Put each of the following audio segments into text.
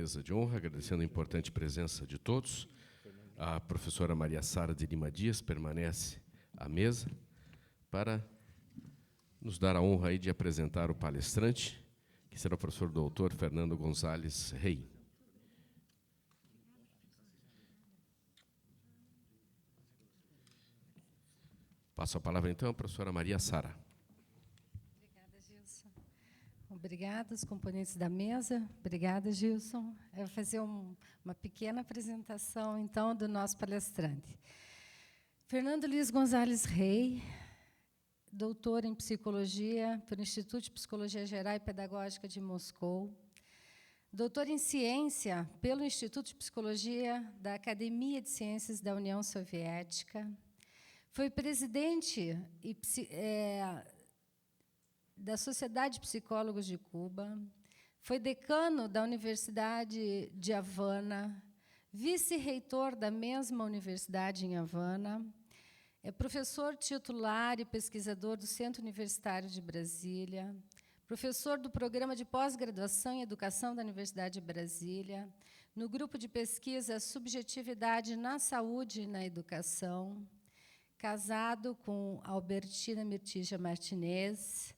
Mesa de honra, agradecendo a importante presença de todos. A professora Maria Sara de Lima Dias permanece à mesa para nos dar a honra aí de apresentar o palestrante, que será o professor doutor Fernando Gonzalez Rey. Passo a palavra, então, à professora Maria Sara. Obrigada, Gilson. Obrigada, os componentes da mesa. Obrigada, Gilson. Eu vou fazer uma pequena apresentação, então, do nosso palestrante. Fernando Luiz Gonzalez Rey, doutor em Psicologia pelo Instituto de Psicologia Geral e Pedagógica de Moscou, doutor em Ciência pelo Instituto de Psicologia da Academia de Ciências da União Soviética, foi presidente da Sociedade de Psicólogos de Cuba, foi decano da Universidade de Havana, vice-reitor da mesma universidade em Havana, é professor titular e pesquisador do Centro Universitário de Brasília, professor do Programa de Pós-Graduação em Educação da Universidade de Brasília, no grupo de pesquisa Subjetividade na Saúde e na Educação, casado com Albertina Mirtija Martinez,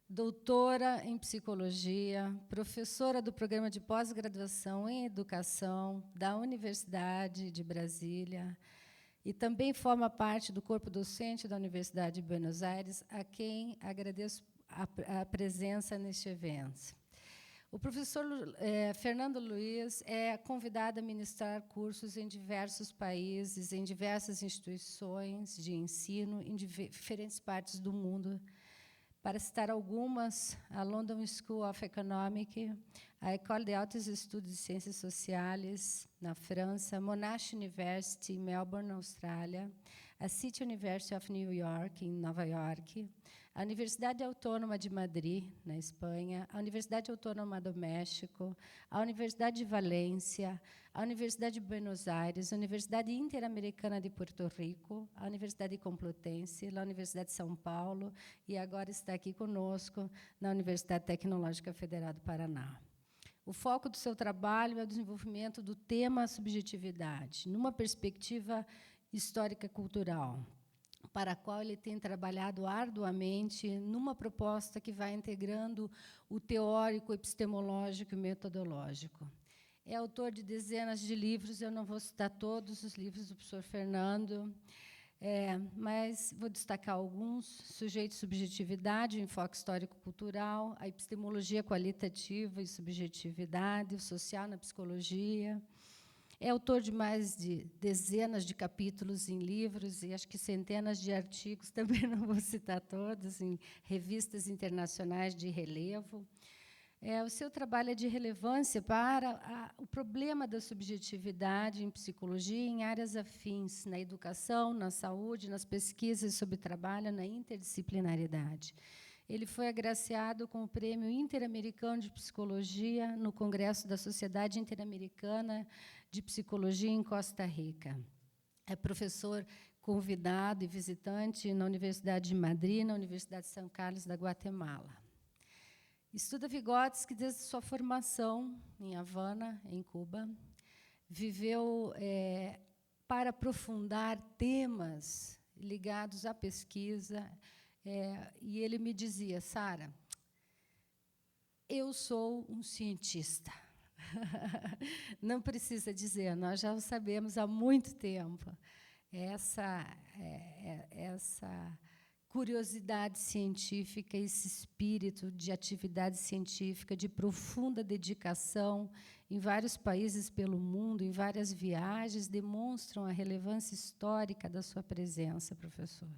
doutora em Psicologia, professora do Programa de Pós-Graduação em Educação da Universidade de Brasília, e também forma parte do corpo docente da Universidade de Buenos Aires, a quem agradeço a presença neste evento. O professor Fernando Luiz é convidado a ministrar cursos em diversos países, em diversas instituições de ensino, em diferentes partes do mundo. Para citar algumas, a London School of Economics, a École des Hautes Études de Ciências Sociales, na França, Monash University, em Melbourne, na Austrália, a City University of New York, em Nova York, a Universidade Autônoma de Madrid, na Espanha, a Universidade Autônoma do México, a Universidade de Valência, a Universidade de Buenos Aires, a Universidade Interamericana de Porto Rico, a Universidade Complutense, a Universidade de São Paulo, e agora está aqui conosco na Universidade Tecnológica Federal do Paraná. O foco do seu trabalho é o desenvolvimento do tema subjetividade, numa perspectiva histórica-cultural, para a qual ele tem trabalhado arduamente numa proposta que vai integrando o teórico, epistemológico e metodológico. É autor de dezenas de livros, eu não vou citar todos os livros do professor Fernando, mas vou destacar alguns: Sujeito e Subjetividade, o enfoque histórico-cultural, a epistemologia qualitativa e subjetividade, o social na psicologia. É autor de mais de dezenas de capítulos em livros e acho que centenas de artigos, também não vou citar todos, em revistas internacionais de relevo. O seu trabalho é de relevância para o problema da subjetividade em psicologia e em áreas afins, na educação, na saúde, nas pesquisas sobre trabalho, na interdisciplinaridade. Ele foi agraciado com o Prêmio Interamericano de Psicologia no Congresso da Sociedade Interamericana de Psicologia em Costa Rica. É professor convidado e visitante na Universidade de Madrid, na Universidade de São Carlos da Guatemala. Estuda Vygotsky desde sua formação em Havana, em Cuba. Viveu para aprofundar temas ligados à pesquisa. E ele me dizia: Sara, eu sou um cientista. Não precisa dizer, nós já o sabemos há muito tempo. Essa curiosidade científica, esse espírito de atividade científica, de profunda dedicação em vários países pelo mundo, em várias viagens, demonstram a relevância histórica da sua presença, professor.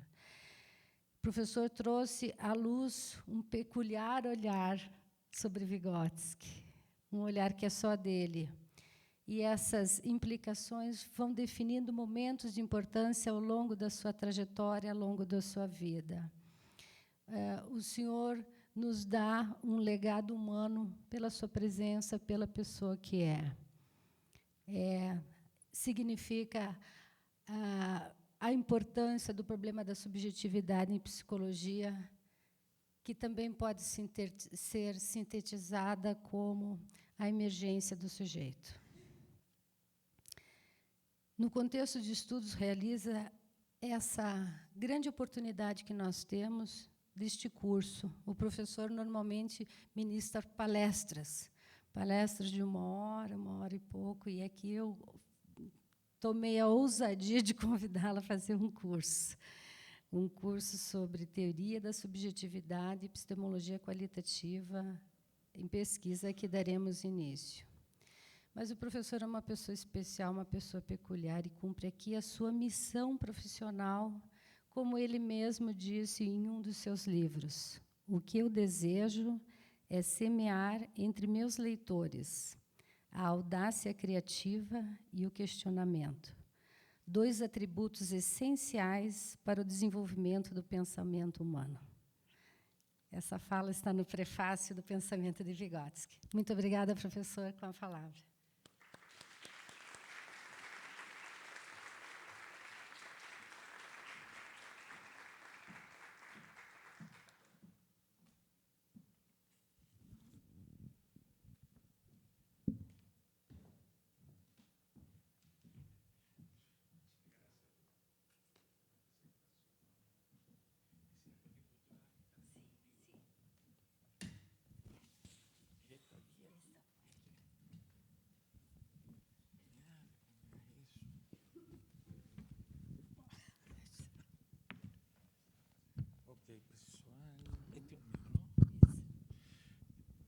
O professor trouxe à luz um peculiar olhar sobre Vygotsky, um olhar que é só dele. E essas implicações vão definindo momentos de importância ao longo da sua trajetória, ao longo da sua vida. O senhor nos dá um legado humano pela sua presença, pela pessoa que é. Significa a importância do problema da subjetividade em psicologia, que também pode ser sintetizada como a emergência do sujeito. No contexto de estudos, realiza essa grande oportunidade que nós temos deste curso. O professor normalmente ministra palestras de 1 hora e pouco, e aqui eu tomei a ousadia de convidá-la a fazer um curso sobre teoria da subjetividade e epistemologia qualitativa em pesquisa, que daremos início. Mas o professor é uma pessoa especial, uma pessoa peculiar, e cumpre aqui a sua missão profissional, como ele mesmo disse em um dos seus livros: o que eu desejo é semear entre meus leitores a audácia criativa e o questionamento, 2 atributos essenciais para o desenvolvimento do pensamento humano. Essa fala está no prefácio do Pensamento de Vygotsky. Muito obrigada, professor, com a palavra.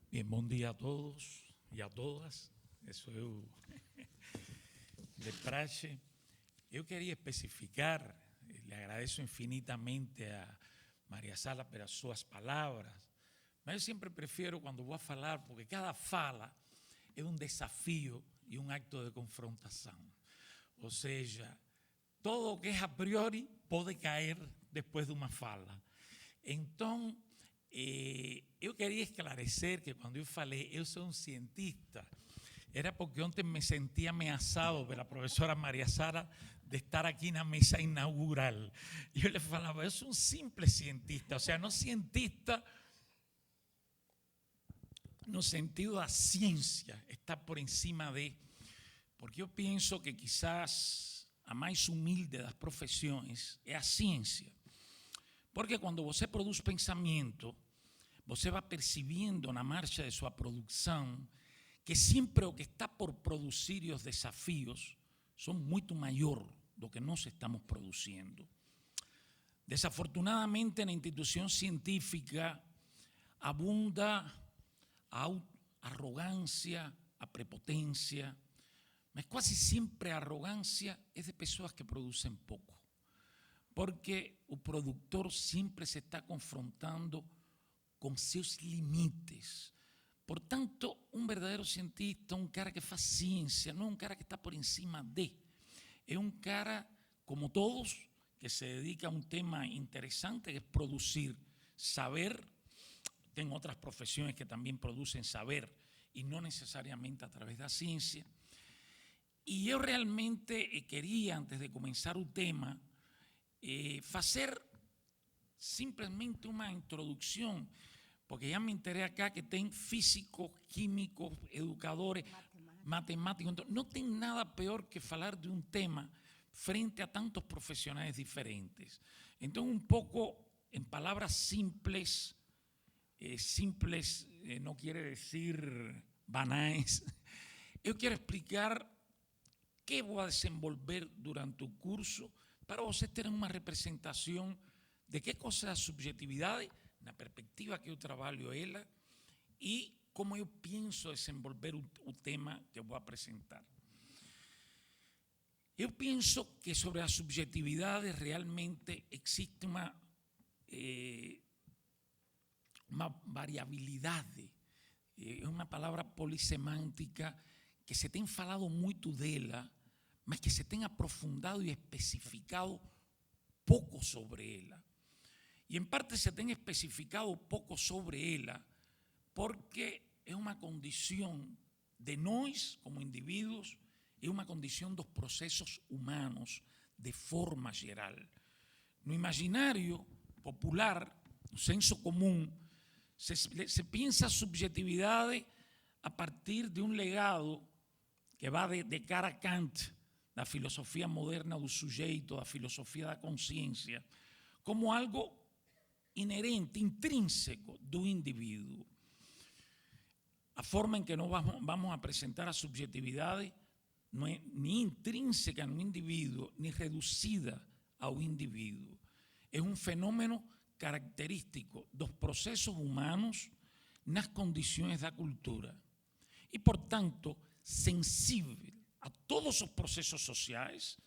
Bien, bom dia a todos e a todas. Isso eu de praxe. Eu queria especificar, le agradeço infinitamente a Maria Sara pelas suas palavras, mas eu sempre prefiro quando vou falar, porque cada fala é um desafio e um acto de confrontação. Ou seja, todo o que é a priori pode cair depois de uma fala. Então, eu queria esclarecer que quando eu falei eu sou um cientista, era porque ontem me senti ameaçado pela professora Maria Sara de estar aqui na mesa inaugural. E eu le falava, eu sou um simples cientista, ou seja, não cientista no sentido da ciência, está por encima de... Porque eu penso que quizás a mais humilde das profissões é a ciência. Porque quando você produz pensamento, você vai percebendo na marcha de sua produção que sempre o que está por produzir e os desafios são muito maior do que nós estamos produzindo. Desafortunadamente, na instituição científica abunda a arrogância, a prepotência, mas quase sempre a arrogância é de pessoas que produzem pouco. Porque o produtor sempre se está confrontando com seus limites. Portanto, um verdadeiro cientista, um cara que faz ciência, não é um cara que está por encima de. É um cara, como todos, que se dedica a um tema interessante, que é produzir saber. Tem outras profissões que também produzem saber, e não necessariamente através da ciência. E eu realmente queria, antes de começar o tema, fazer simplesmente uma introdução, porque já me enterei acá que tem físicos, químicos, educadores, matemáticos. Então, não tem nada pior que falar de um tema frente a tantos profissionais diferentes. Então, um pouco, em palavras simples, não quer dizer banais, eu quero explicar que vou desenvolver durante o curso para vocês terem uma representação de que cosa é a subjetividade, na perspectiva que eu trabalho ela, e como eu penso desenvolver o tema que eu vou apresentar. Eu penso que sobre a subjetividade realmente existe uma variabilidade, é uma palavra polissemântica que se tem falado muito dela, mas que se tem aprofundado e especificado pouco sobre ela. E em parte se tem especificado pouco sobre ela porque é uma condição de nós, como indivíduos, é uma condição dos processos humanos, de forma geral. No imaginário popular, no senso comum, se pensa subjetividade a partir de un legado que va de cara a Kant, da filosofia moderna do sujeito, da filosofia da consciência, como algo inerente, intrínseco do indivíduo. A forma em que nós vamos apresentar a subjetividade não é nem intrínseca no indivíduo, nem reduzida ao indivíduo. É um fenômeno característico dos processos humanos nas condições da cultura e, portanto, sensível a todos os processos sociais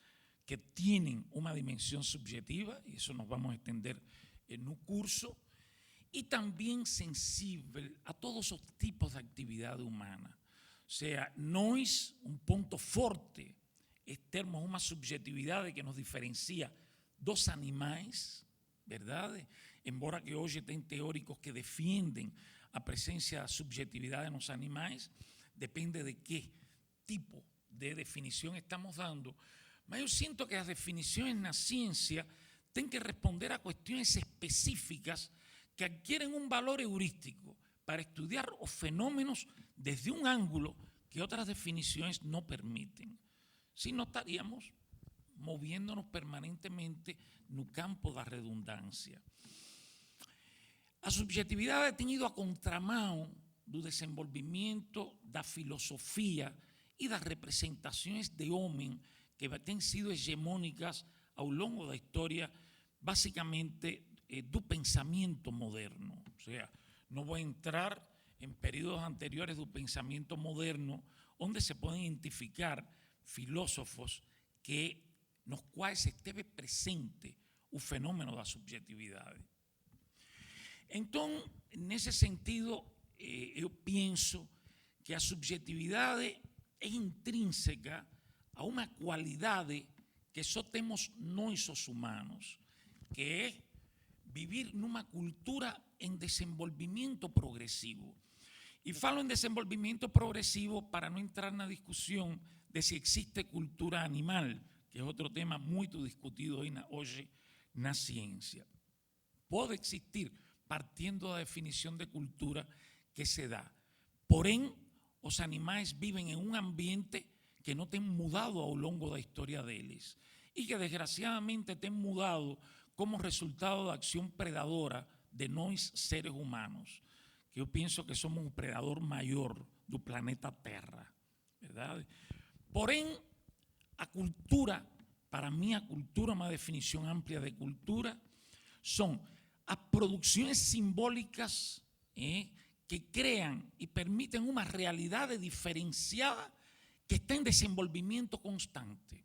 que têm uma dimensão subjetiva, e isso nós vamos entender no curso, e também sensível a todos os tipos de atividade humana. Ou seja, nós, um ponto forte, é termos uma subjetividade que nos diferencia dos animais, verdade? Embora que hoje tem teóricos que defendem a presença da subjetividade nos animais, depende de que tipo de definição estamos dando. Mas eu sinto que as definições na ciência têm que responder a questões específicas que adquieren un valor heurístico para estudiar os fenómenos desde un ángulo que otras definiciones no permiten. Si no estaríamos moviéndonos permanentemente no campo da redundancia. A subjetividade tem ido a contramão do desenvolvimento da filosofia e das representações de homem que têm sido hegemônicas ao longo da história, basicamente do pensamento moderno. O sea, no voy a entrar en periodos anteriores do pensamento moderno, onde se pueden identificar filósofos que nos quais esteve presente o fenómeno da subjetividade. Então, nesse sentido, eu penso que a subjetividade é intrínseca a uma qualidade que só temos nós os humanos, que é vivir numa cultura em desenvolvimento progressivo. E falo em desenvolvimento progressivo para não entrar na discussão de se existe cultura animal, que é outro tema muito discutido hoje na ciência. Pode existir, partindo da definição de cultura que se dá. Porém, os animais vivem em um ambiente que não tem mudado ao longo da história deles e que, desgraciadamente, tem mudado como resultado da acción predadora de nós seres humanos, que eu penso que somos o predador maior do planeta Terra, verdade? Porém, a cultura, para mim a cultura, uma definição ampla de cultura, são as produções simbólicas que crean e permitem uma realidade diferenciada que está em desenvolvimento constante.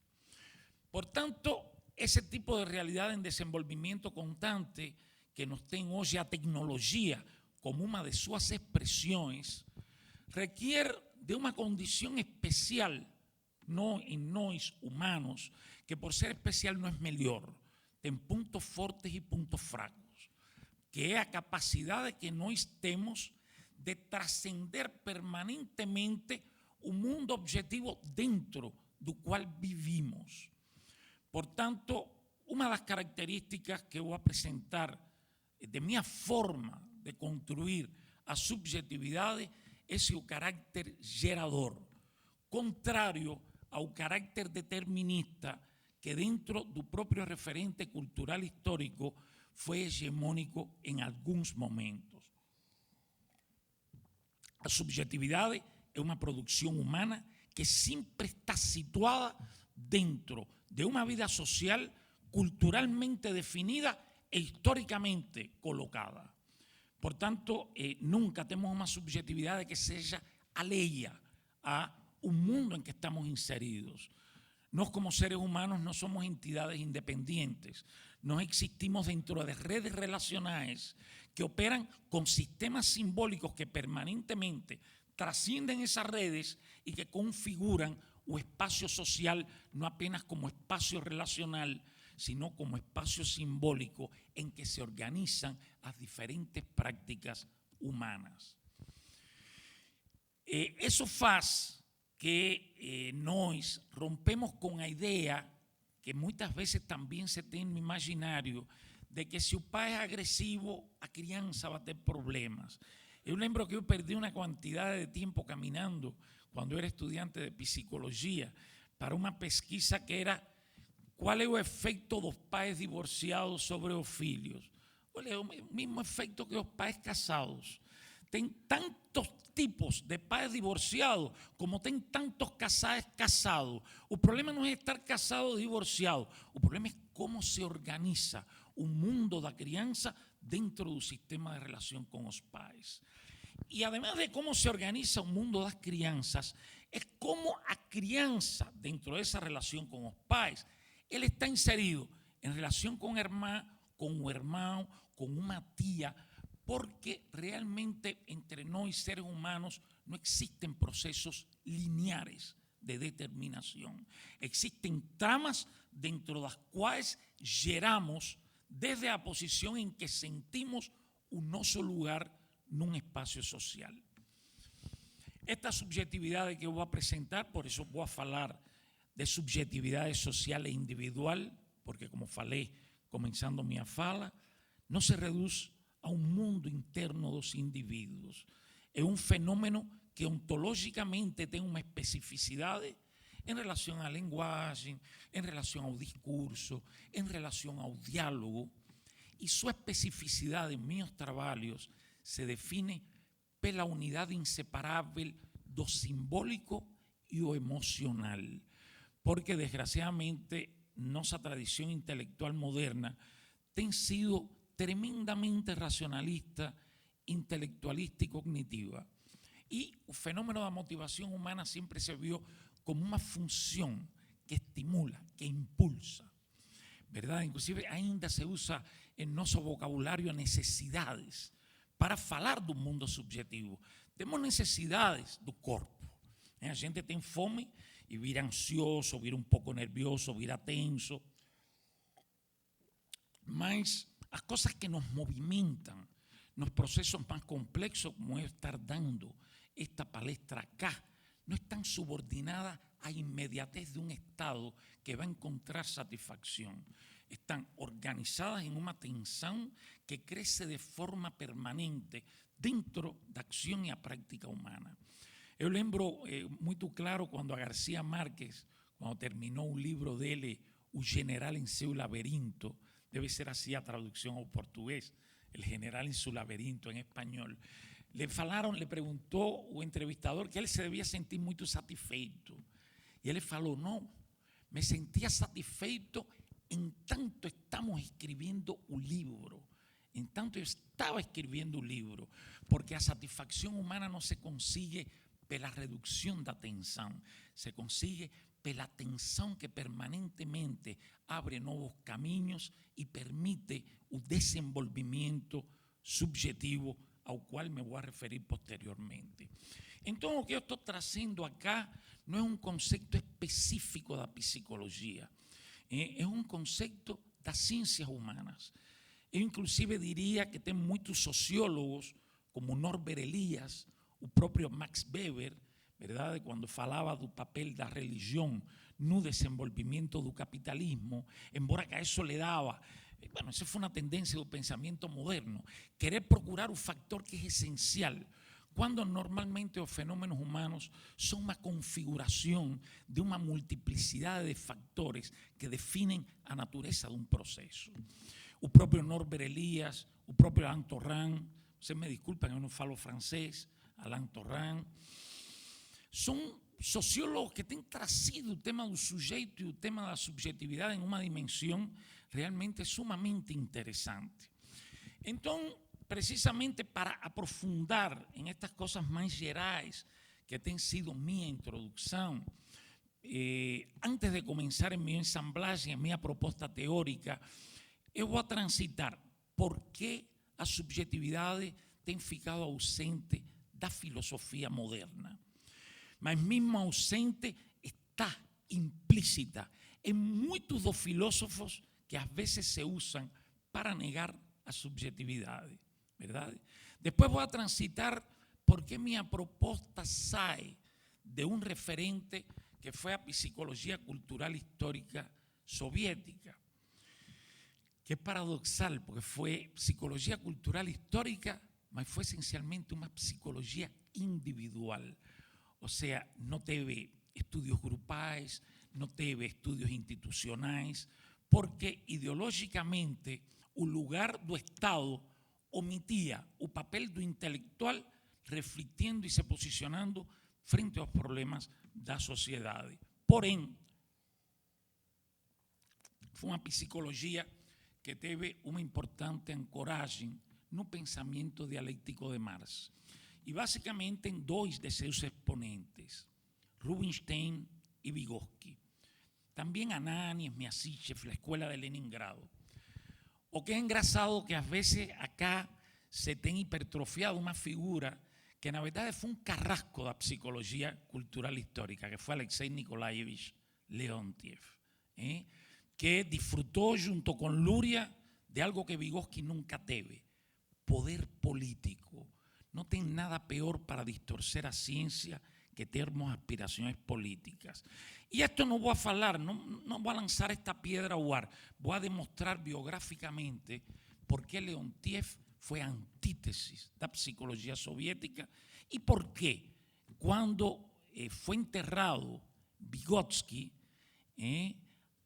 Portanto, esse tipo de realidade em desenvolvimento constante que nos tem hoje a tecnologia como uma de suas expressões, requer de uma condição especial em nós humanos, que por ser especial não é melhor, tem pontos fortes e pontos fracos, que é a capacidade que nós temos de trascender permanentemente o mundo objetivo dentro do qual vivimos. Portanto, uma das características que eu vou apresentar de minha forma de construir a subjetividade é seu caráter gerador, contrário ao caráter determinista que dentro do próprio referente cultural histórico foi hegemônico em alguns momentos. A subjetividade é uma produção humana que sempre está situada dentro de uma vida social culturalmente definida e históricamente colocada. Portanto, nunca temos uma subjetividade que seja alheia a um mundo em que estamos inseridos. Nós, como seres humanos, não somos entidades independentes. Nós existimos dentro de redes relacionais que operan con sistemas simbólicos que permanentemente trascienden esas redes y que configuran o espacio social no apenas como espacio relacional, sino como espacio simbólico en que se organizan las diferentes prácticas humanas. Eso faz que nós rompemos com a ideia que muitas vezes também se tem no imaginário de que se o pai é agressivo, a criança vai ter problemas. Eu lembro que eu perdi uma quantidade de tempo caminhando quando eu era estudante de psicologia para uma pesquisa que era qual é o efeito dos pais divorciados sobre os filhos. Olha, é o mesmo efeito que os pais casados. Tem tantos tipos de pais divorciados como tem tantos casais casados. O problema não é estar casado ou divorciado, o problema é como se organiza o mundo da criança dentro do sistema de relação com os pais. E además de como se organiza o mundo das crianças, é como a criança, dentro dessa relação com os pais, ele está inserido em relação com a irmã, com o irmão, com uma tia, porque realmente entre nós seres humanos não existem processos lineares de determinação. Existem tramas dentro das quais geramos desde a posição em que sentimos o nosso lugar num espaço social. Esta subjetividade que eu vou apresentar, por isso vou falar de subjetividade social e individual, porque como falei, começando minha fala, não se reduz a um mundo interno dos indivíduos. É um fenômeno que ontologicamente tem uma especificidade em relação à linguagem, em relação ao discurso, em relação ao diálogo, e sua especificidade em meus trabalhos se define pela unidade inseparável do simbólico e o emocional, porque desgraciadamente nossa tradição intelectual moderna tem sido tremendamente racionalista, intelectualista e cognitiva. E o fenômeno da motivação humana sempre se viu como uma função que estimula, que impulsa, verdade? Inclusive ainda se usa em nosso vocabulário necessidades para falar do mundo subjetivo. Temos necessidades do corpo. A gente tem fome e vira ansioso, vira um pouco nervioso, vira tenso. Mas as coisas que nos movimentam nos processos mais complexos, como eu estar dando esta palestra acá, não estão subordinadas à imediatez de um estado que vai encontrar satisfação. Estão organizadas em uma tensão que cresce de forma permanente dentro da ação e a prática humana. Eu lembro muito claro quando a García Márquez, quando terminou o livro dele, O General em seu Laberinto, deve ser assim a tradução ao português, El General em seu Laberinto em espanhol, le perguntou o entrevistador que ele se devia sentir muito satisfeito. E ele falou, não, me sentia satisfeito en tanto estamos escribiendo un libro, en tanto yo estaba escribiendo un libro, porque la satisfacción humana no se consigue pela reducción da tensão, se consigue pela tensão que permanentemente abre novos caminhos e permite o desenvolvimento subjetivo ao qual me vou a referir posteriormente. Então, o que eu estou trazendo acá não é um conceito específico da psicologia, é um conceito das ciências humanas. Eu, inclusive, diria que tem muitos sociólogos, como Norbert Elias, o próprio Max Weber, verdade, quando falava do papel da religião no desenvolvimento do capitalismo, embora que a isso le dava, bueno, essa foi uma tendência do pensamento moderno, querer procurar o factor que é essencial, quando normalmente os fenômenos humanos são uma configuração de uma multiplicidade de factores que definem a natureza de um processo. O próprio Norbert Elias, o próprio Alain Torrand, vocês me desculpem, eu não falo francês, Alain Torrand, são sociólogos que têm trazido o tema do sujeito e o tema da subjetividade em uma dimensão realmente sumamente interessante. Então, precisamente para aprofundar em estas coisas mais gerais que tem sido minha introdução, antes de começar em minha ensamblagem, em minha proposta teórica, eu vou transitar por que a subjetividade tem ficado ausente da filosofia moderna. Mas mesmo ausente, está implícita em muitos dos filósofos que às vezes se usam para negar a subjetividade, verdade? Depois vou a transitar porque minha proposta sai de um referente que foi a psicologia cultural histórica soviética, que é paradoxal, porque foi psicologia cultural histórica mas foi essencialmente uma psicologia individual. Ou seja, não teve estudos grupais, não teve estudos institucionais, porque ideologicamente o lugar do Estado omitia o papel do intelectual refletindo e se posicionando frente aos problemas da sociedade. Porém, foi uma psicologia que teve uma importante ancoragem no pensamento dialético de Marx. E basicamente em dois de seus exponentes, Rubinstein e Vygotsky. Também Anani, Smiacichev, a Escola de Leningrado. O que é engraçado que às vezes acá se tem hipertrofiado uma figura que na verdade foi um carrasco da psicologia cultural histórica, que foi Alexei Nikolaevich Leontiev, que disfrutou junto com Luria de algo que Vygotsky nunca teve, poder político. Não tem nada pior para distorcer a ciência que termos aspirações políticas. E isto não vou falar, não vou lançar esta piedra ao ar, vou demonstrar biográficamente por que Leontiev foi a antítesis da psicologia soviética e por que, quando foi enterrado Vygotsky,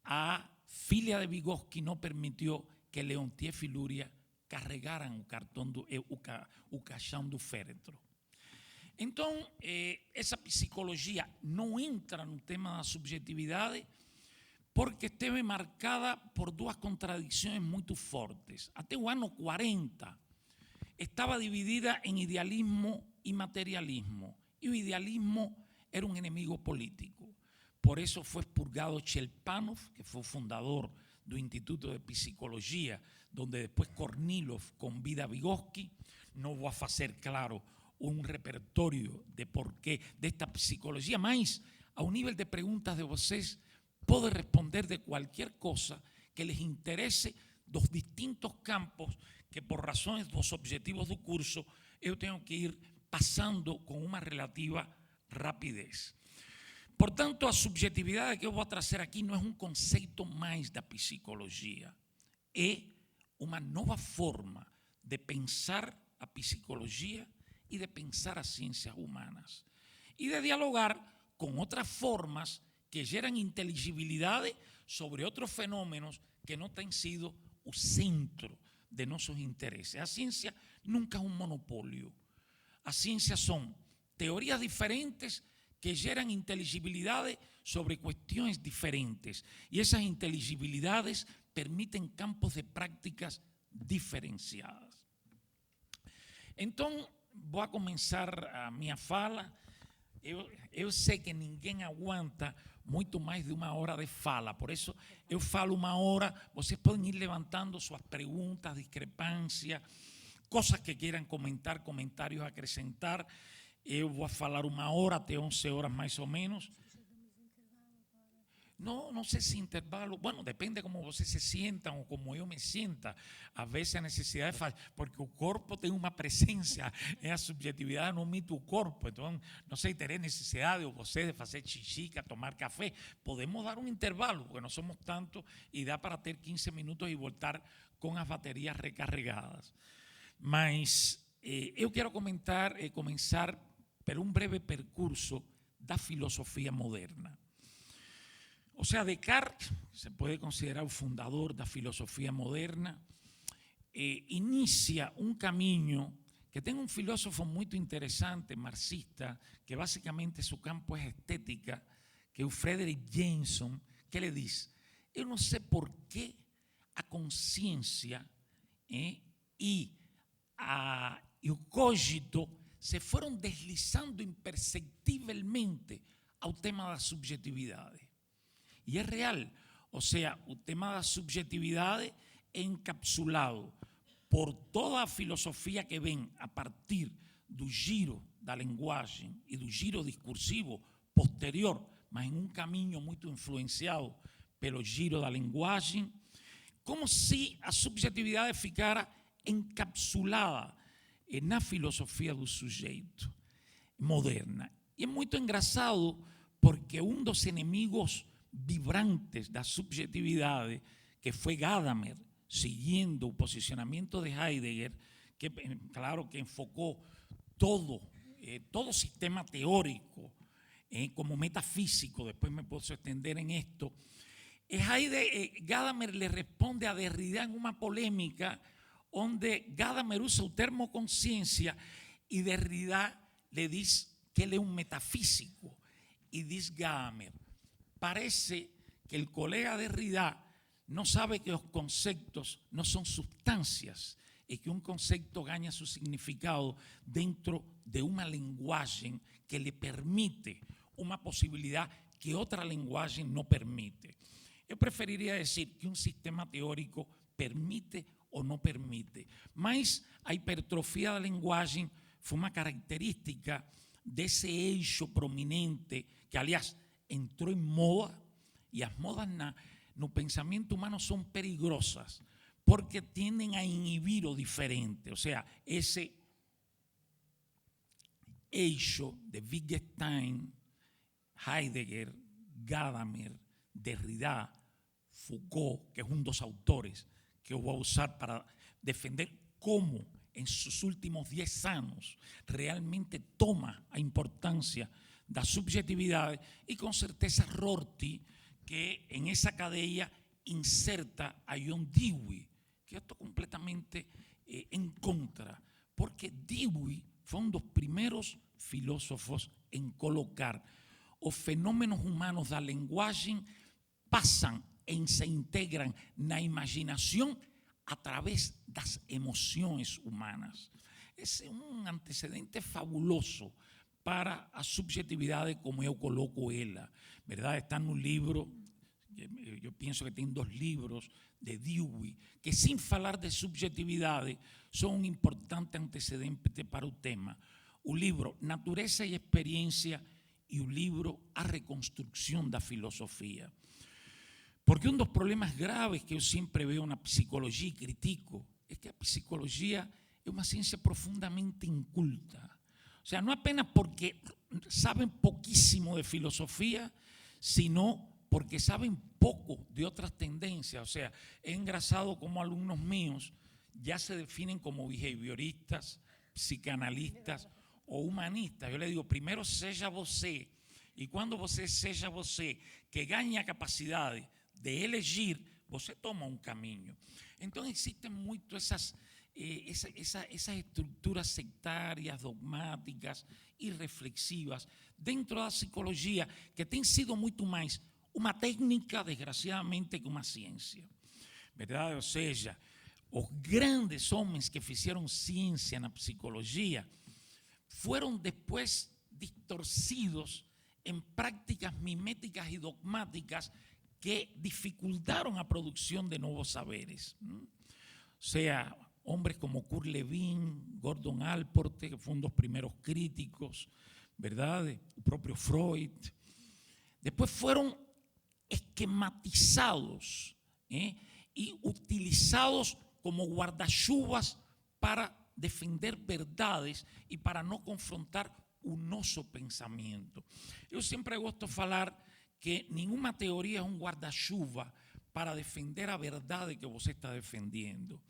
a filha de Vygotsky não permitiu que Leontiev e Luria carregaram o caixão do féretro. Então, essa psicologia não entra no tema da subjetividade porque esteve marcada por duas contradições muito fortes. Até o ano 40, estava dividida em idealismo e materialismo. E o idealismo era um inimigo político. Por isso foi expurgado Chelpanov, que foi o fundador do Instituto de Psicologia, onde depois Kornilov convida a Vygotsky. Não vou fazer, claro, um repertório de porquê desta psicologia, mas, ao nível de perguntas de vocês, pode responder de qualquer coisa que les interesse dos distintos campos que, por razões dos objetivos do curso, eu tenho que ir passando com uma relativa rapidez. Portanto, a subjetividade que eu vou trazer aqui não é um conceito mais da psicologia, é uma nova forma de pensar a psicologia e de pensar as ciências humanas e de dialogar com outras formas que geram inteligibilidade sobre outros fenômenos que não têm sido o centro de nossos interesses. A ciência nunca é um monopólio. As ciências são teorias diferentes que geram inteligibilidade sobre questões diferentes. E essas inteligibilidades permitem campos de práticas diferenciadas. Então, vou começar a minha fala. Eu sei que ninguém aguanta muito mais de uma hora de fala, por isso eu falo uma hora, vocês podem ir levantando suas perguntas, discrepâncias, coisas que queiram comentar, comentários a acrescentar. Eu vou falar uma hora até 11 horas mais ou menos. Não sei se intervalo, bueno, depende como vocês se sientam ou como eu me sinta. Às vezes a necessidade faz, porque o corpo tem uma presença, a subjetividade não imita o corpo. Então, não sei, terei necessidade ou você de fazer xixi, tomar café. Podemos dar um intervalo, porque não somos tantos e dá para ter 15 minutos e voltar com as baterias recarregadas. Mas eu quero começar por um breve percurso da filosofia moderna. O sea, Descartes, se puede considerar el fundador de la filosofía moderna, inicia un camino que tiene un filósofo muy interesante, marxista, que básicamente su campo es estética, que es Frederick Jameson, que le dice, yo no sé por qué a conciencia y el cogito se fueron deslizando imperceptiblemente al tema de la subjetividad. E é real, ou seja, o tema da subjetividade é encapsulado por toda a filosofia que vem a partir do giro da linguagem e do giro discursivo posterior, mas em um caminho muito influenciado pelo giro da linguagem, como se a subjetividade ficara encapsulada na filosofia do sujeito moderna. E é muito engraçado porque um dos inimigos vibrantes da subjetividade, que foi Gadamer, siguiendo el posicionamiento de Heidegger, que claro que enfocó todo sistema teórico como metafísico, después me puedo extender en esto. Gadamer le responde a Derrida en una polémica donde Gadamer usa el termo conciencia y Derrida le dice que él es un metafísico. Y dice Gadamer, parece que el colega Derrida no sabe que los conceptos no son sustancias y que un concepto gana su significado dentro de una lenguaje que le permite una posibilidad que otra lenguaje no permite. Yo preferiría decir que un sistema teórico permite o no permite, mas a hipertrofia da linguagem foi uma característica desse eixo prominente que, aliás, entrou em moda, e as modas no pensamento humano são perigosas porque tendem a inhibir o diferente, ou seja, esse eixo de Wittgenstein, Heidegger, Gadamer, Derrida, Foucault, que es uno de los autores que yo voy a usar para defender cómo en sus últimos 10 años realmente toma a importancia da subjetividad, y con certeza Rorty, que en esa cadena inserta a John Dewey, que esto completamente en contra, porque Dewey fue uno de los primeros filósofos en colocar os fenómenos humanos da linguagem pasan se integran na imaginación a través das emociones humanas. Ese es un antecedente fabuloso para a subjetividad como yo coloco ella, ¿verdad? Está en un libro, yo pienso que tiene 2 libros de Dewey, que sin falar de subjetividad son un importante antecedente para el tema. Un libro, Natureza y Experiencia, y un libro, A Reconstrucción da Filosofía. Porque uno de los problemas graves que yo siempre veo en la psicología y critico es que la psicología es una ciencia profundamente inculta. O sea, no apenas porque saben poquísimo de filosofía, sino porque saben poco de otras tendencias. O sea, es engrasado como alumnos míos ya se definen como behavioristas, psicanalistas o humanistas. Yo le digo, primero seja você, y cuando você seja você, que gane capacidades de elegir, você toma un camino. Entonces existen mucho esas estructuras sectarias, dogmáticas y reflexivas dentro de la psicología que han sido mucho más una técnica, desgraciadamente, que una ciencia, ¿verdad? O sea, los grandes hombres que hicieron ciencia en la psicología fueron después distorcidos en prácticas miméticas y dogmáticas que dificultaron la producción de nuevos saberes. O sea, hombres como Kurt Lewin, Gordon Allport, que fue uno de los primeros críticos, ¿verdad? El propio Freud. Después fueron esquematizados y utilizados como guardachuvas para defender verdades y para no confrontar un oso pensamiento. Yo siempre gosto de hablar que ninguna teoría es un guardachuva para defender a verdade que você está defendiendo.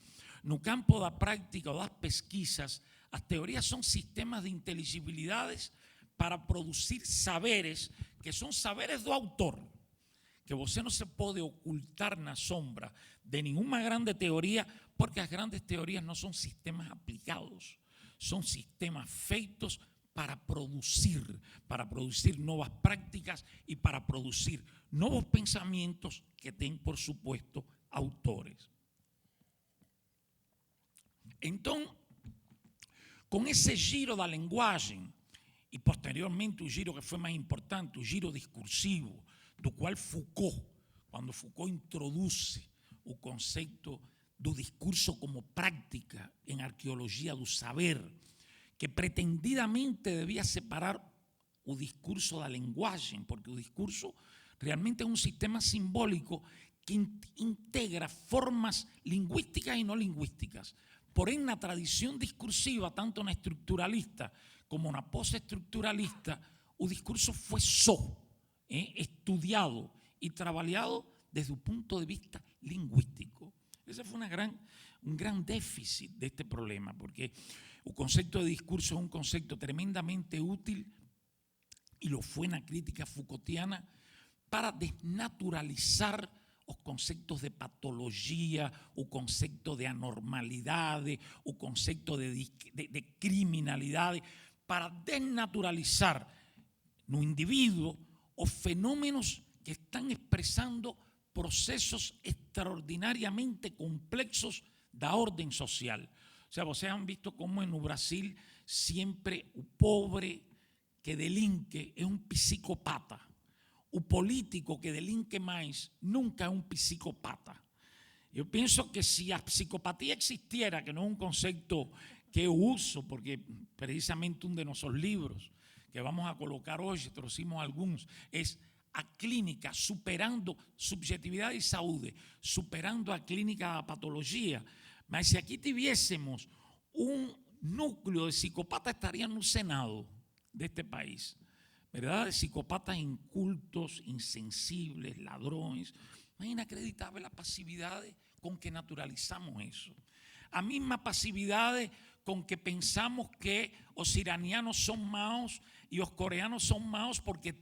No campo da práctica o das pesquisas, as teorías son sistemas de inteligibilidades para producir saberes que son saberes do autor, que você no se puede ocultar na sombra de ninguna grande teoría, porque las grandes teorías no son sistemas aplicados, son sistemas feitos para producir nuevas prácticas y para producir nuevos pensamientos que tienen, por supuesto, autores. Entonces, con ese giro da linguagem y posteriormente un giro que fue más importante, un giro discursivo, do cual Foucault, cuando Foucault introduce el concepto do discurso como práctica en arqueología do saber, que pretendidamente debía separar el discurso da linguagem, porque el discurso realmente es un sistema simbólico que integra formas lingüísticas y no lingüísticas. Por en la tradición discursiva, tanto en la estructuralista como en la postestructuralista, el discurso fue estudiado y trabajado desde un punto de vista lingüístico. Esa fue un gran déficit de este problema, porque o concepto de discurso é un concepto tremendamente útil, e lo fue na crítica Foucaultiana, para desnaturalizar os conceptos de patologia, o concepto de anormalidade, o concepto de criminalidade, para desnaturalizar no individuo os fenómenos que están expresando procesos extraordinariamente complexos da orden social. O sea, vocês han visto como no Brasil sempre o pobre que delinque é um psicopata. O político que delinque mais nunca é um psicopata. Eu penso que se a psicopatía existiera, que não é um conceito que eu uso, porque precisamente um de nossos livros que vamos a colocar hoje, trouxemos alguns, é a clínica superando subjetividade e saúde, superando a clínica da patologia. Mas se aqui tivéssemos um núcleo de psicopata, estaria no Senado deste país, verdade? Psicopatas incultos, insensibles, ladrões. É inacreditável a passividade com que naturalizamos isso. A mesma passividade com que pensamos que os iranianos são maus e os coreanos são maus porque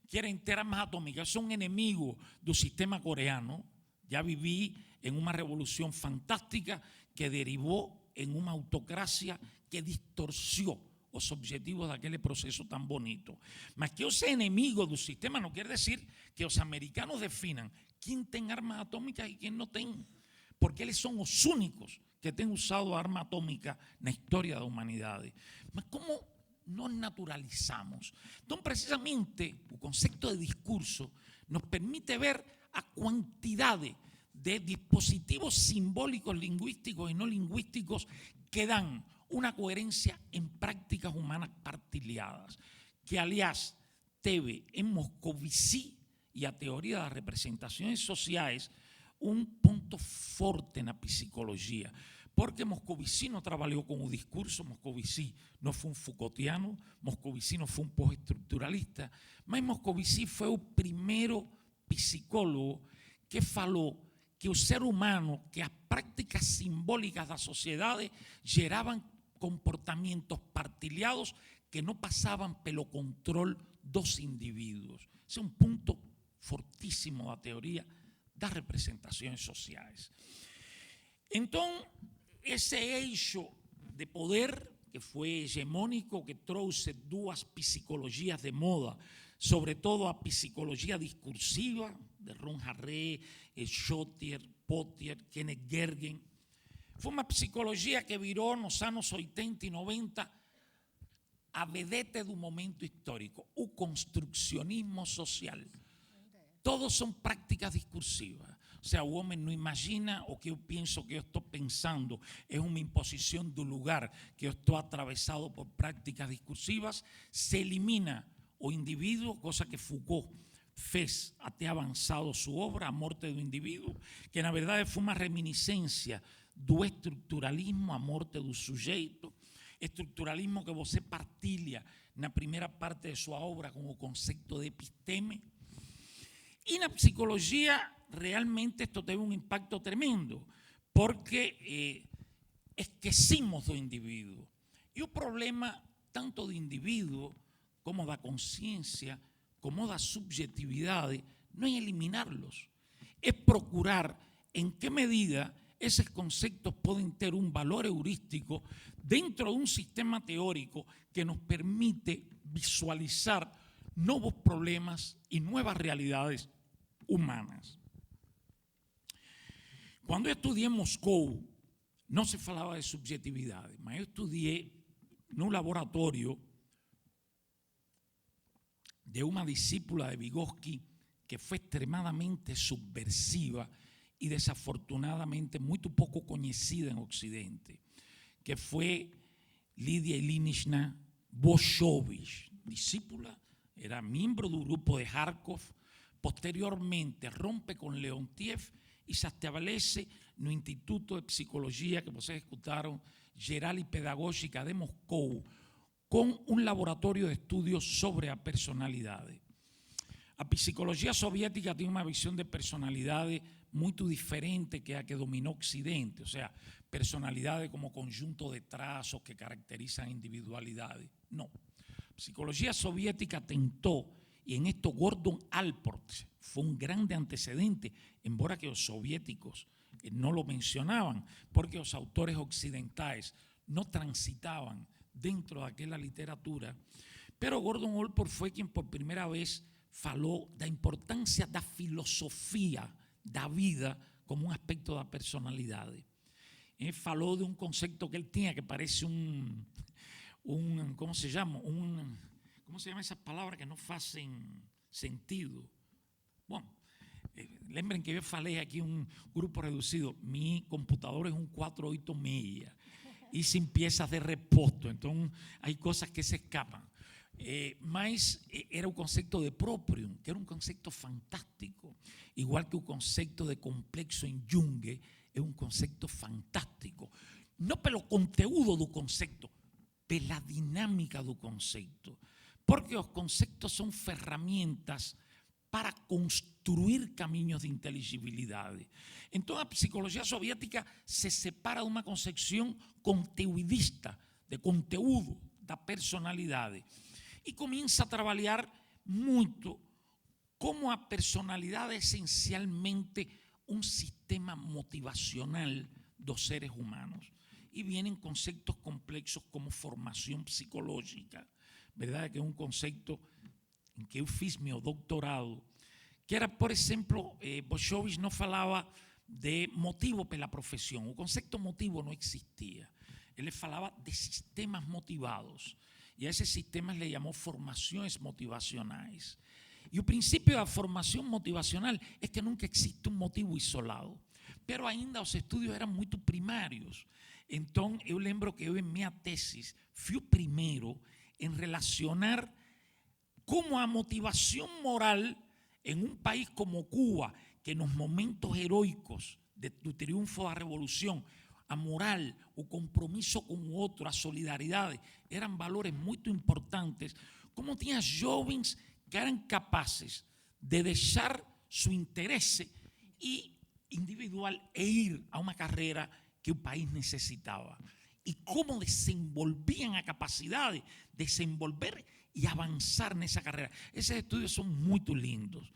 querem ter armas atômicas. São inimigos do sistema coreano. Já vivi em uma revolução fantástica que derivou em uma autocracia que distorció os objetivos daquele processo tão bonito. Mas que eu seja inimigo do sistema não quer dizer que os americanos definam quem tem armas atômicas e quem não tem. Porque eles são os únicos que têm usado arma atômica na história da humanidade. Mas como nos naturalizamos? Então, precisamente, o conceito de discurso nos permite ver a quantidade de dispositivos simbólicos lingüísticos y no lingüísticos que dan una coherencia en prácticas humanas partilhadas, que aliás teve en Moscovici y a teoría das representações sociais un ponto forte na psicologia, porque Moscovici não trabalhou com o discurso, Moscovici não foi um Foucaultiano, Moscovici não foi um pós-estruturalista, mas Moscovici foi o primeiro psicólogo que falou que o ser humano, que as prácticas simbólicas da sociedade geraban comportamientos partilhados que não passavam pelo control dos indivíduos. Esse é um ponto fortíssimo da teoria das representações sociais. Então, esse eixo de poder que foi hegemônico, que trouxe duas psicologias de moda, sobretudo a psicologia discursiva, de Ron Harré, Schotter, Pottier, Kenneth Gergen. Foi uma psicologia que virou nos anos 80 e 90 a vedete do momento histórico, o construccionismo social. Todos são práticas discursivas. O sea, o homem não imagina o que eu penso que eu estou pensando. É uma imposição do lugar que eu estou atravessado por práticas discursivas. Se elimina o indivíduo, cosa que Foucault fez até avançado sua obra, A Morte do Indivíduo, que na verdade foi uma reminiscência do estruturalismo, A Morte do Sujeito, estruturalismo que você partilha na primeira parte de sua obra com o conceito de episteme. E na psicologia, realmente, esto teve um impacto tremendo, porque esquecimos do indivíduo. E o problema, tanto do indivíduo, como da consciência, como da subjetividade, não é eliminarlos, é procurar em que medida esses conceitos podem ter um valor heurístico dentro de um sistema teórico que nos permite visualizar novos problemas e novas realidades humanas. Quando eu estudei em Moscou, não se falava de subjetividade, mas eu estudei num laboratório de uma discípula de Vygotsky que foi extremadamente subversiva e desafortunadamente muito pouco conhecida em Ocidente, que foi Lidia Ilyinishna Bolshevich, discípula, era membro do grupo de Kharkov, posteriormente rompe com Leontiev e se estabelece no Instituto de Psicologia que vocês escutaram, Geral e Pedagógica de Moscou, com um laboratório de estudos sobre a personalidade. a psicologia soviética tem uma visão de personalidade muito diferente que a que dominou Occidente, ou seja, personalidade como conjunto de traços que caracterizam a individualidade. Não. A psicologia soviética tentou, e en esto Gordon Allport fue un grande antecedente, embora que los soviéticos no lo mencionaban, porque los autores occidentales no transitaban dentro de aquella literatura, pero Gordon Allport fue quien por primera vez falou da importância da filosofia da vida como um aspecto da personalidade. Ele falou de um conceito que ele tinha que parece ¿cómo se llama? ¿Cómo se llama esas palabras que no hacen sentido? Bueno, lembren que yo falei aquí un grupo reducido. Mi computador es un 486 y sin piezas de reposto. Entonces hay cosas que se escapan. Mas era o conceito de proprium, que era um conceito fantástico. Igual que o conceito de complexo em Jung é um conceito fantástico. Não pelo conteúdo do conceito, pela dinâmica do conceito. Porque os conceitos são ferramentas para construir caminhos de inteligibilidade. Então a psicologia soviética se separa de uma concepção conteudista, de conteúdo, da personalidade. E começa a trabalhar muito como a personalidade é essencialmente um sistema motivacional dos seres humanos. E vienen conceitos complexos como formação psicológica, verdade? Que é um conceito em que eu fiz meu doutorado, que era, por exemplo, Boschovich não falava de motivo pela profissão. O conceito motivo não existia. Ele falava de sistemas motivados. E a esses sistemas le chamou formações motivacionais. E o princípio da formação motivacional é que nunca existe um motivo isolado. Pero ainda os estudos eram muito primários. Então, eu lembro que eu, em minha tese, fui o primeiro em relacionar como a motivação moral em um país como Cuba, que nos momentos heroicos do triunfo da revolução, a moral, o compromisso com o outro, a solidariedade, eram valores muito importantes. Como tinha jovens que eram capazes de deixar seu interesse individual e ir a uma carreira que o país necessitava. E como desenvolvían a capacidade de desenvolver e avançar nessa carreira. Esses estudos são muito lindos.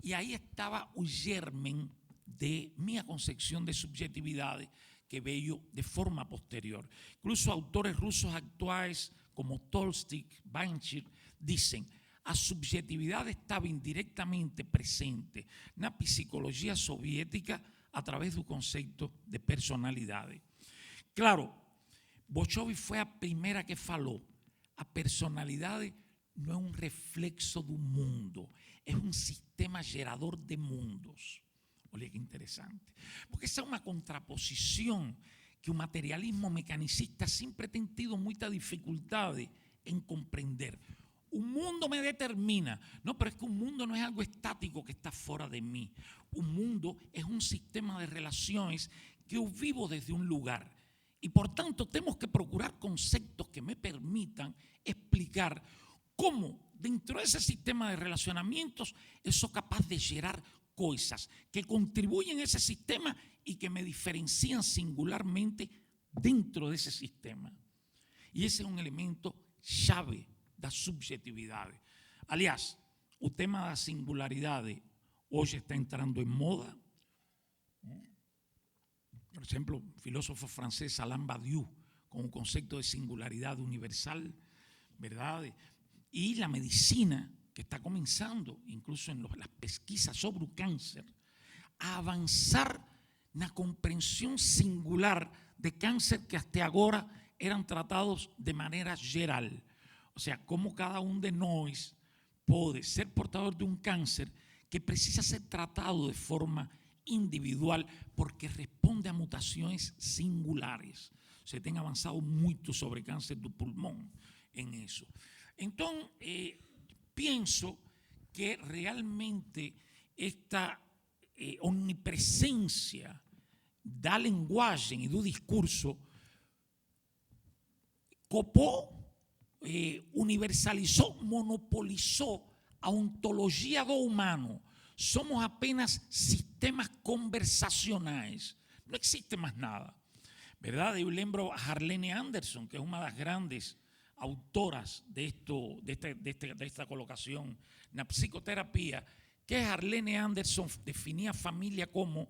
E aí estava o germen de minha concepção de subjetividade, que veio de forma posterior. Incluso autores russos actuais, como Tolstói, Banchir, dizem a subjetividade estava indiretamente presente na psicologia soviética a través do conceito de personalidade. Claro, Boschovich foi a primeira que falou: a personalidade não é um reflexo do mundo, é um sistema gerador de mundos. Olha que interessante. Porque essa é uma contraposição que o materialismo mecanicista sempre tem tido muita dificuldade em compreender. O mundo me determina. Não, pero es que o mundo não é algo estático que está fora de mim. O mundo é um sistema de relações que eu vivo desde um lugar. E, portanto, temos que procurar conceitos que me permitam explicar como, dentro desse sistema de relacionamentos, eu sou capaz de gerar coisas que contribuyen a ese sistema y que me diferencian singularmente dentro de ese sistema. Y ese es un elemento chave da subjetividade. Aliás, o tema da singularidade hoje está entrando en moda. Por exemplo, o filósofo francés Alain Badiou, con un concepto de singularidade universal, verdade? Y la medicina, que está comenzando, incluso en las pesquisas sobre el cáncer, a avanzar en la comprensión singular de cáncer que hasta ahora eran tratados de manera geral. O sea, cómo cada uno de nosotros puede ser portador de un cáncer que precisa ser tratado de forma individual porque responde a mutaciones singulares. Se ha avanzado mucho sobre cáncer do pulmón en eso. Entonces, pienso que realmente esta omnipresencia da linguagem e do discurso copou, universalizou, monopolizou a ontologia do humano, somos apenas sistemas conversacionais. Não existe mais nada. Verdade? Eu lembro a Harlene Anderson, que é uma das grandes autoras de esta colocación na psicoterapia, que Harlene Anderson definía familia como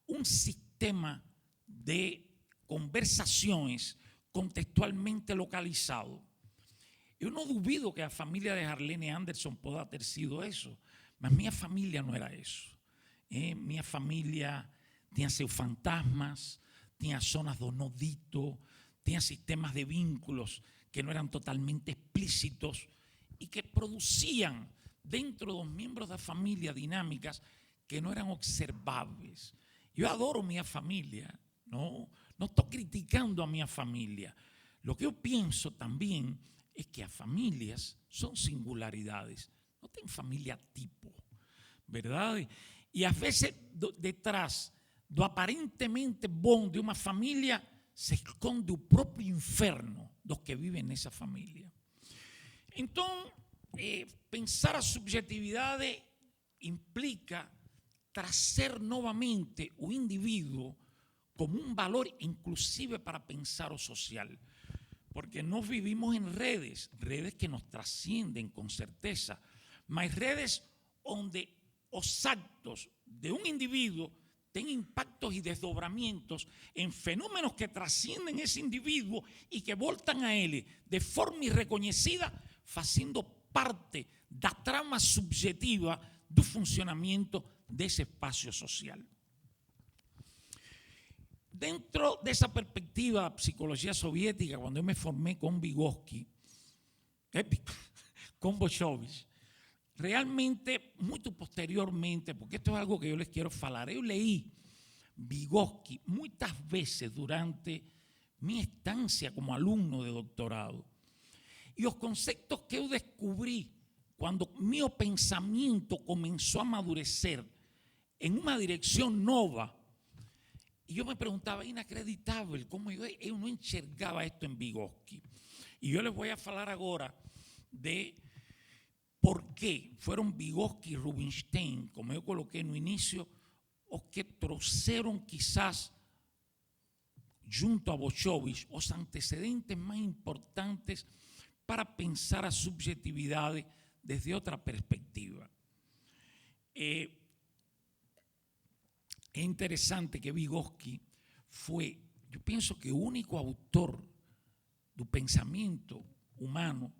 un sistema de conversaciones contextualmente localizado. Eu não duvido que a família de Harlene Anderson possa ter sido isso, mas minha família não era isso. Minha família tinha seus fantasmas, tinha zonas do no dito, tinha sistemas de vínculos que no eran totalmente explícitos y que producían dentro de los miembros de la familia dinámicas que no eran observables. Yo adoro mi familia, no estoy criticando a mi familia. Lo que yo pienso también es que las familias son singularidades, no tienen familia tipo, ¿verdad? Y a veces detrás do aparentemente bom de uma família se esconde o próprio inferno dos que vivem nessa família. Então, pensar a subjetividade implica trazer novamente o indivíduo como um valor inclusive para pensar o social. Porque nós vivimos em redes que nos trascendem com certeza, mas redes onde os actos de um indivíduo tienen impactos y desdobramientos en fenómenos que trascienden ese individuo y que voltan a él de forma irreconocida, haciendo parte de la trama subjetiva del funcionamiento de ese espacio social. Dentro de esa perspectiva de psicología soviética, cuando yo me formé con Vygotsky, con Bolshevich, realmente, muito posteriormente, porque esto es algo que yo les quiero falar, yo leí Vygotsky muchas veces durante mi estancia como alumno de doctorado. Y los conceptos que yo descubrí cuando mi pensamiento comenzó a madurecer en una dirección nova, y yo me preguntaba, inacreditable, cómo yo no enxergaba esto en Vygotsky. Y yo les voy a falar agora de por qué fueron Vygotsky y Rubinstein, como yo coloqué no inicio, os que trouxeron quizás, junto a Bolshevich, os antecedentes más importantes para pensar a subjetividade desde outra perspectiva. É interessante que Vygotsky foi, eu penso que o único autor do pensamento humano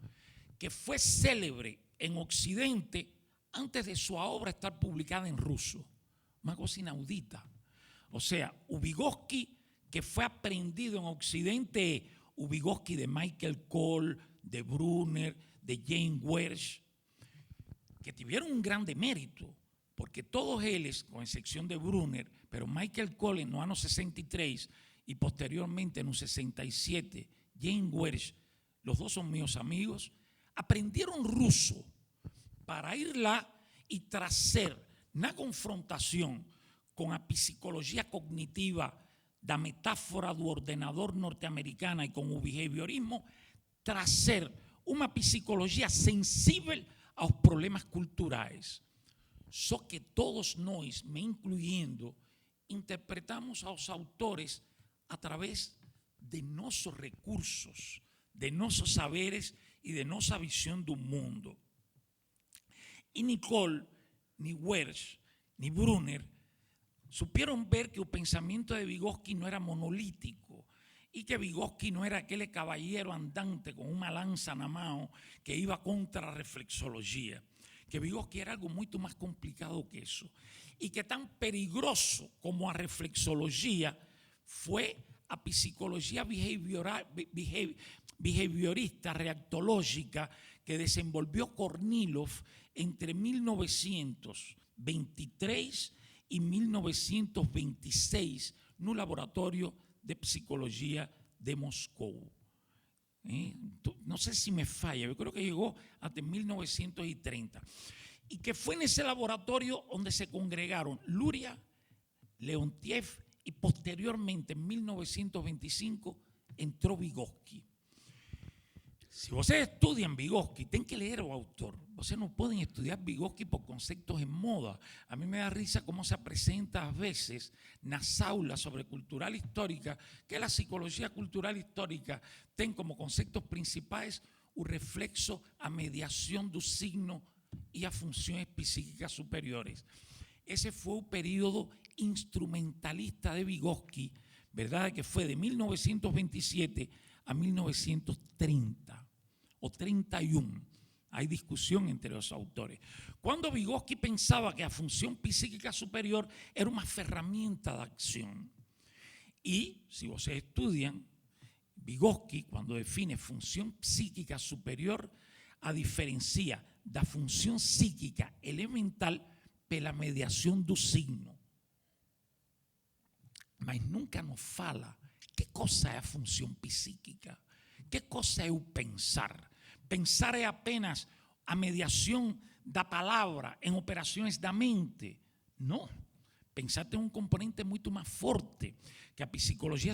que foi célebre en Occidente antes de su obra estar publicada en ruso. Una cosa inaudita. O sea, o Vygotsky que fue aprendido en Occidente, o Vygotsky de Michael Cole, de Brunner, de James Welch, que tuvieron un grande mérito, porque todos ellos, con excepción de Brunner, pero Michael Cole en los años 63 y posteriormente en los 67, James Welch, los dos son míos amigos, aprendieron ruso para ir lá y trazer na confrontación con la psicología cognitiva da metáfora do ordenador norteamericana y con el behaviorismo, trazer una psicología sensible a los problemas culturales. Só que todos nós, me incluyendo, interpretamos a los autores a través de nuestros recursos, de nuestros saberes y de nuestra visión del mundo. Y ni Cole, ni Welch, ni Brunner supieron ver que el pensamiento de Vygotsky no era monolítico y que Vygotsky no era aquel caballero andante con una lanza na mão que iba contra la reflexología, que Vygotsky era algo mucho más complicado que eso y que tan peligroso como a reflexología fue a psicología behaviorista reactológica que desenvolvió Kornilov entre 1923 y 1926 en un laboratorio de psicología de Moscú. No sé si me falla, yo creo que llegó hasta 1930. Y que fue en ese laboratorio donde se congregaron Luria, Leontiev y posteriormente en 1925 entró Vygotsky. Se vocês estudiam Vygotsky, tem que ler o autor. Vocês não podem estudar Vygotsky por conceptos en moda. A mí me da risa cómo se apresenta a veces nas aulas sobre cultural histórica, que la psicología cultural histórica tem como conceptos principais o reflexo, a mediación do signo e as funções psíquicas superiores. Ese fue un periodo instrumentalista de Vygotsky, ¿verdad? Que fue de 1927 a 1930 o 31. Hay discusión entre los autores. Cuando Vygotsky pensaba que la función psíquica superior era una ferramenta de acción. Y, si ustedes estudian, Vygotsky, cuando define función psíquica superior, a diferencia da función psíquica elemental pela mediación do signo. Mas nunca nos fala que cosa é a función psíquica, que cosa é o pensar. Pensar é apenas a mediación da palavra em operações da mente. Não. Pensar tem um componente muito mais forte, que a psicologia